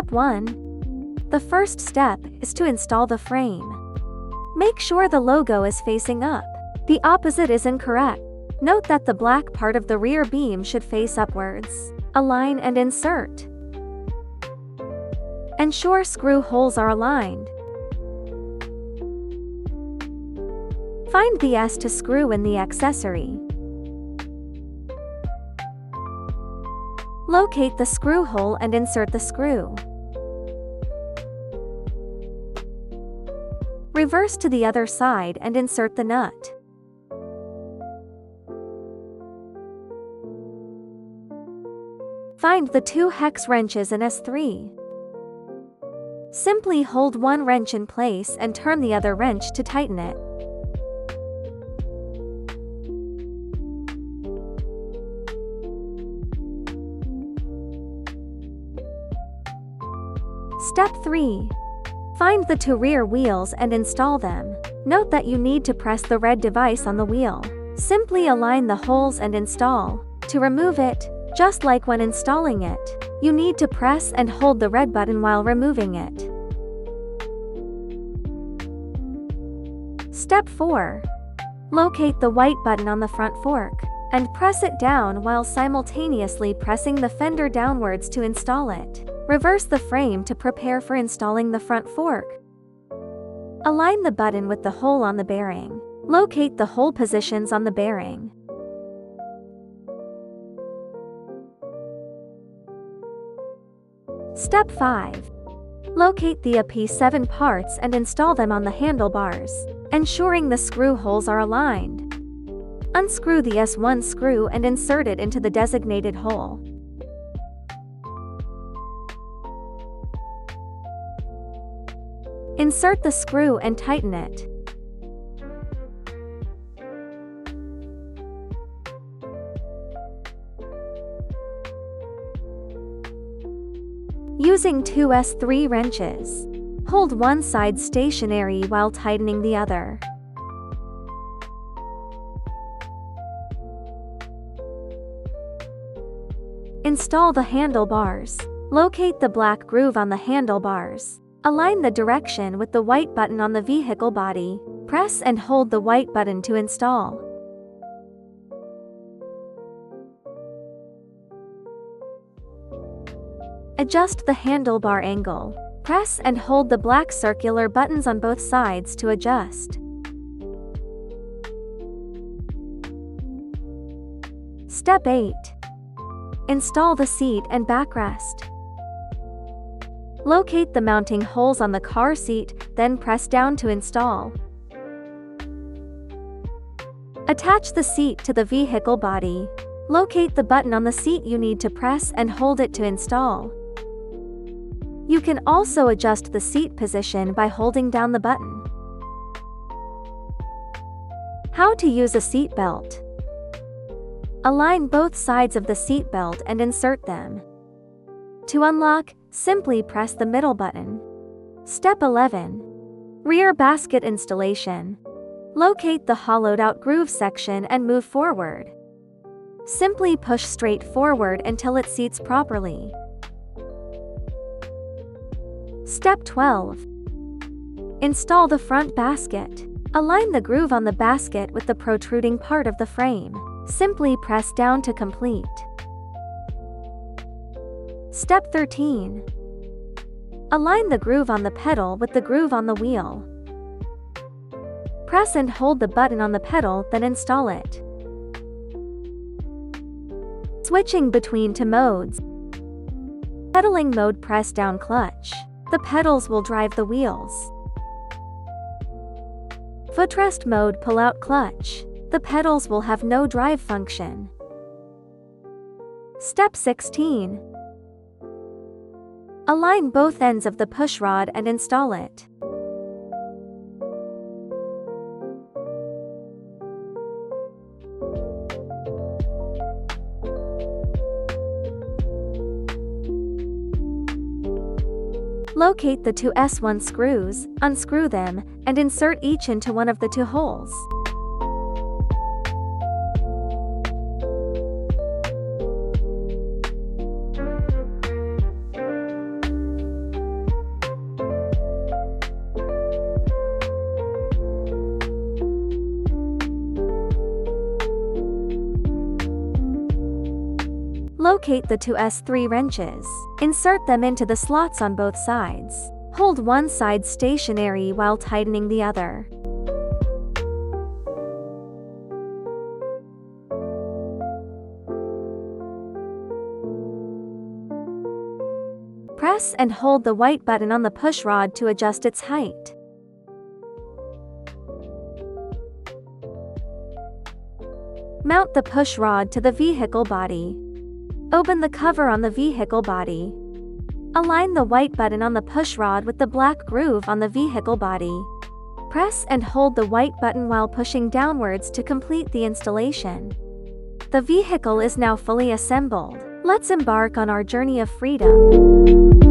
Step 1. The first step is to install the frame. Make sure the logo is facing up. The opposite is incorrect. Note that the black part of the rear beam should face upwards. Align and insert. Ensure screw holes are aligned. Find the S to screw in the accessory. Locate the screw hole and insert the screw. Reverse to the other side and insert the nut. Find the 2 hex wrenches in S3. Simply hold one wrench in place and turn the other wrench to tighten it. Step 3. Find the 2 rear wheels and install them. Note that you need to press the red device on the wheel. Simply align the holes and install. To remove it, just like when installing it, you need to press and hold the red button while removing it. Step 4. Locate the white button on the front fork and press it down while simultaneously pressing the fender downwards to install it. Reverse the frame to prepare for installing the front fork. Align the button with the hole on the bearing. Locate the hole positions on the bearing. Step 5. Locate the AP7 parts and install them on the handlebars, ensuring the screw holes are aligned. Unscrew the S1 screw and insert it into the designated hole. Insert the screw and tighten it. Using 2 S3 wrenches, hold one side stationary while tightening the other. Install the handlebars. Locate the black groove on the handlebars. Align the direction with the white button on the vehicle body. Press and hold the white button to install. Adjust the handlebar angle. Press and hold the black circular buttons on both sides to adjust. Step 8. Install the seat and backrest. Locate the mounting holes on the car seat, then press down to install. Attach the seat to the vehicle body. Locate the button on the seat you need to press and hold it to install. You can also adjust the seat position by holding down the button. How to use a seat belt. Align both sides of the seat belt and insert them. To unlock, simply press the middle button. Step 11. Rear basket installation. Locate the hollowed-out groove section and move forward. Simply push straight forward until it seats properly. Step 12. Install the front basket. Align the groove on the basket with the protruding part of the frame. Simply press down to complete. Step 13. Align the groove on the pedal with the groove on the wheel. Press and hold the button on the pedal, then install it. Switching between 2 modes. Pedaling mode, press down clutch. The pedals will drive the wheels. Footrest mode, pull out clutch. The pedals will have no drive function. Step 16. Align both ends of the pushrod and install it. Locate the 2 S1 screws, unscrew them, and insert each into one of the 2 holes. Locate the 2S3 wrenches. Insert them into the slots on both sides. Hold one side stationary while tightening the other. Press and hold the white button on the push rod to adjust its height. Mount the push rod to the vehicle body. Open the cover on the vehicle body. Align the white button on the push rod with the black groove on the vehicle body. Press and hold the white button while pushing downwards to complete the installation. The vehicle is now fully assembled. Let's embark on our journey of freedom.